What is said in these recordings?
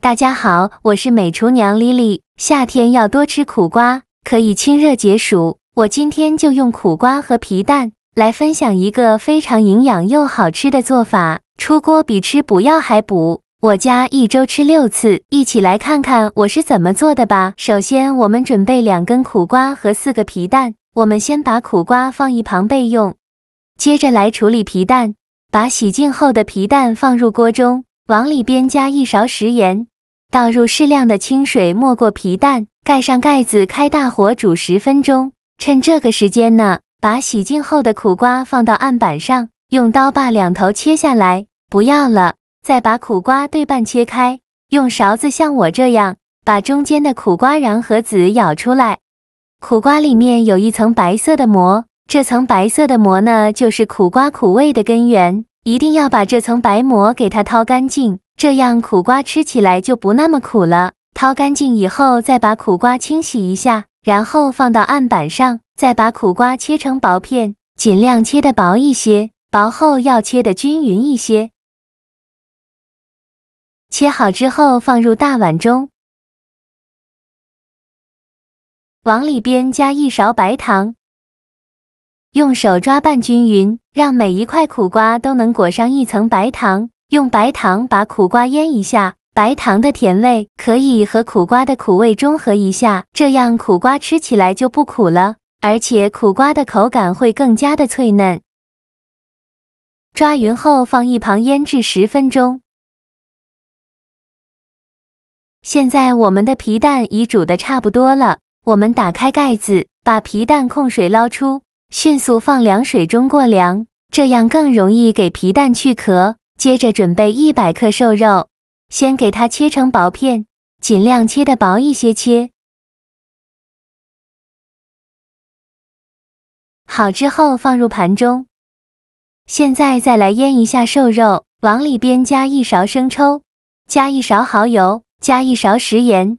大家好，我是美厨娘 Lily。夏天要多吃苦瓜，可以清热解暑。我今天就用苦瓜和皮蛋来分享一个非常营养又好吃的做法，出锅比吃补药还补。我家一周吃6次，一起来看看我是怎么做的吧。首先，我们准备2根苦瓜和4个皮蛋。我们先把苦瓜放一旁备用，接着来处理皮蛋。把洗净后的皮蛋放入锅中，往里边加1勺食盐。倒入适量的清水，没过皮蛋，盖上盖子，开大火煮10分钟。趁这个时间呢，把洗净后的苦瓜放到案板上，用刀把2头切下来，不要了。再把苦瓜对半切开，用勺子像我这样，把中间的苦瓜瓤和籽舀出来。苦瓜里面有一层白色的膜，这层白色的膜呢，就是苦瓜苦味的根源，一定要把这层白膜给它掏干净。这样苦瓜吃起来就不那么苦了。掏干净以后，再把苦瓜清洗一下，然后放到案板上，再把苦瓜切成薄片，尽量切得薄一些，薄后要切得均匀一些。切好之后放入大碗中，往里边加1勺白糖，用手抓拌均匀，让每一块苦瓜都能裹上一层白糖。用白糖把苦瓜腌一下，白糖的甜味可以和苦瓜的苦味中和一下，这样苦瓜吃起来就不苦了，而且苦瓜的口感会更加的脆嫩。抓匀后放一旁腌制10分钟。现在我们的皮蛋已煮得差不多了，我们打开盖子，把皮蛋控水捞出，迅速放凉水中过凉，这样更容易给皮蛋去壳。接着准备100克瘦肉，先给它切成薄片，尽量切得薄一些切。好之后放入盘中。现在再来腌一下瘦肉，往里边加1勺生抽，加1勺蚝油，加1勺食盐，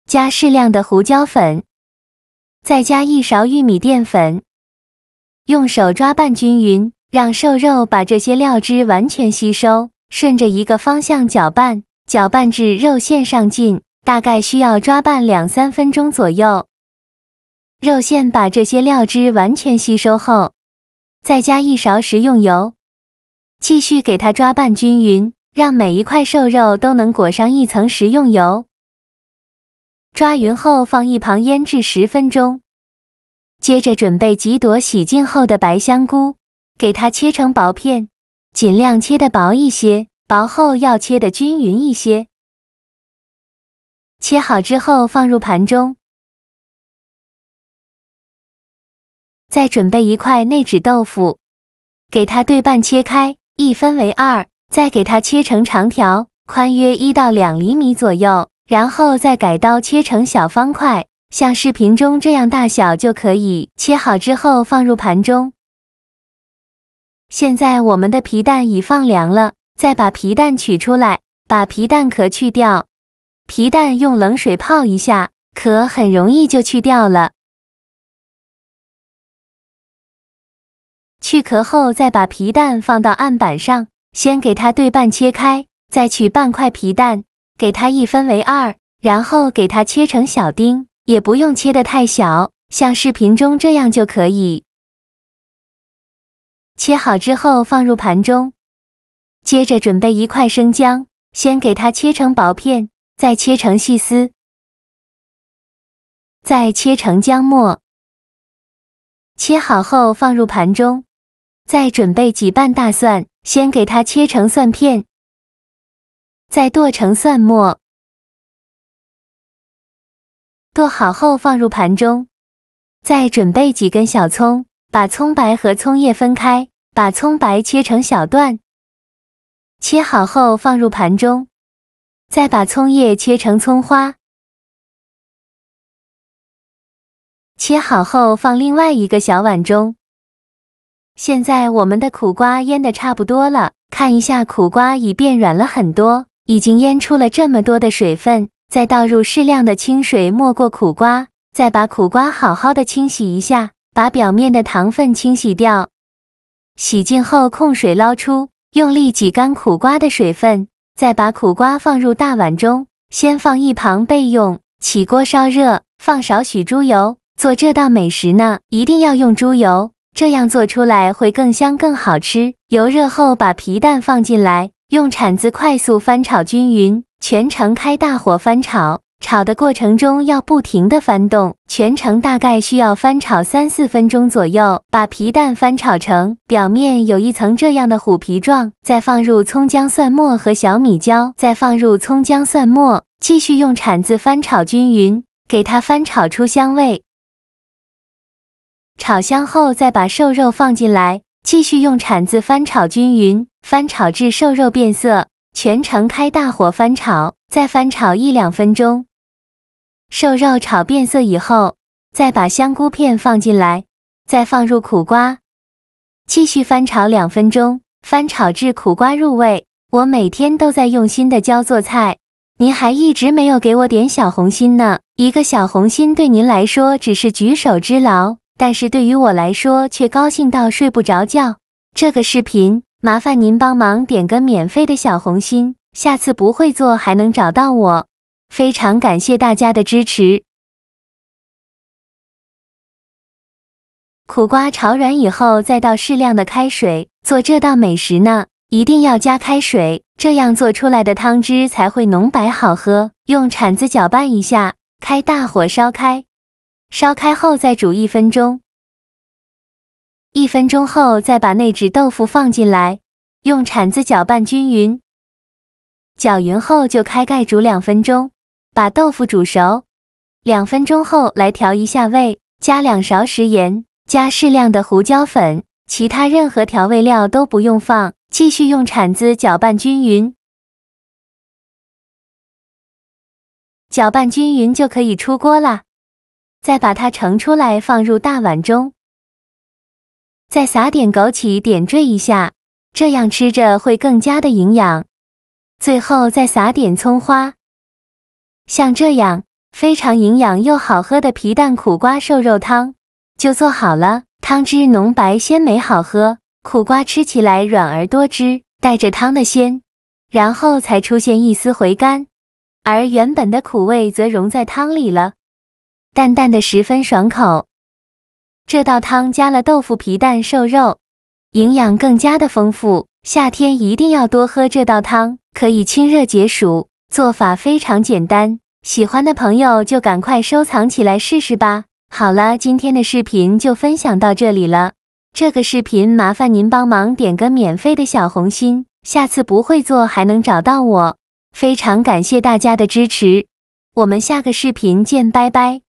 加适量的胡椒粉，再加1勺玉米淀粉，用手抓拌均匀。让瘦肉把这些料汁完全吸收，顺着一个方向搅拌，搅拌至肉馅上劲，大概需要抓拌2-3分钟左右。肉馅把这些料汁完全吸收后，再加1勺食用油，继续给它抓拌均匀，让每一块瘦肉都能裹上一层食用油。抓匀后放一旁腌制10分钟。接着准备几朵洗净后的白香菇。给它切成薄片，尽量切得薄一些，薄后要切得均匀一些。切好之后放入盘中。再准备1块内酯豆腐，给它对半切开，1分为2，再给它切成长条，宽约1到2厘米左右，然后再改刀切成小方块，像视频中这样大小就可以。切好之后放入盘中。现在我们的皮蛋已放凉了，再把皮蛋取出来，把皮蛋壳去掉。皮蛋用冷水泡一下，壳很容易就去掉了。去壳后再把皮蛋放到案板上，先给它对半切开，再取半块皮蛋，给它1分为2，然后给它切成小丁，也不用切得太小，像视频中这样就可以。切好之后放入盘中，接着准备1块生姜，先给它切成薄片，再切成细丝，再切成姜末。切好后放入盘中，再准备几瓣大蒜，先给它切成蒜片，再剁成蒜末。剁好后放入盘中，再准备几根小葱，把葱白和葱叶分开。把葱白切成小段，切好后放入盘中，再把葱叶切成葱花，切好后放另外一个小碗中。现在我们的苦瓜腌得差不多了，看一下苦瓜已变软了很多，已经腌出了这么多的水分，再倒入适量的清水没过苦瓜，再把苦瓜好好的清洗一下，把表面的糖分清洗掉。洗净后控水捞出，用力挤干苦瓜的水分，再把苦瓜放入大碗中，先放一旁备用。起锅烧热，放少许猪油。做这道美食呢，一定要用猪油，这样做出来会更香更好吃。油热后，把皮蛋放进来，用铲子快速翻炒均匀，全程开大火翻炒。炒的过程中要不停地翻动，全程大概需要翻炒3-4分钟左右，把皮蛋翻炒成表面有一层这样的虎皮状，再放入葱姜蒜末和小米椒，再放入葱姜蒜末，继续用铲子翻炒均匀，给它翻炒出香味。炒香后再把瘦肉放进来，继续用铲子翻炒均匀，翻炒至瘦肉变色，全程开大火翻炒，再翻炒1-2分钟。瘦肉炒变色以后，再把香菇片放进来，再放入苦瓜，继续翻炒2分钟，翻炒至苦瓜入味。我每天都在用心的教做菜，您还一直没有给我点小红心呢。一个小红心对您来说只是举手之劳，但是对于我来说却高兴到睡不着觉。这个视频麻烦您帮忙点个免费的小红心，下次不会做还能找到我。非常感谢大家的支持。苦瓜炒软以后，再倒适量的开水。做这道美食呢，一定要加开水，这样做出来的汤汁才会浓白好喝。用铲子搅拌一下，开大火烧开。烧开后再煮1分钟。1分钟后再把内酯豆腐放进来，用铲子搅拌均匀。搅匀后就开盖煮2分钟。把豆腐煮熟，2分钟后来调一下味，加2勺食盐，加适量的胡椒粉，其他任何调味料都不用放，继续用铲子搅拌均匀。搅拌均匀就可以出锅啦，再把它盛出来放入大碗中，再撒点枸杞点缀一下，这样吃着会更加的营养。最后再撒点葱花。像这样非常营养又好喝的皮蛋苦瓜瘦肉汤就做好了，汤汁浓白鲜美好喝，苦瓜吃起来软而多汁，带着汤的鲜，然后才出现一丝回甘，而原本的苦味则融在汤里了，淡淡的十分爽口。这道汤加了豆腐皮蛋瘦肉，营养更加的丰富，夏天一定要多喝这道汤，可以清热解暑。做法非常简单，喜欢的朋友就赶快收藏起来试试吧。好了，今天的视频就分享到这里了。这个视频麻烦您帮忙点个免费的小红心，下次不会做还能找到我。非常感谢大家的支持，我们下个视频见，拜拜。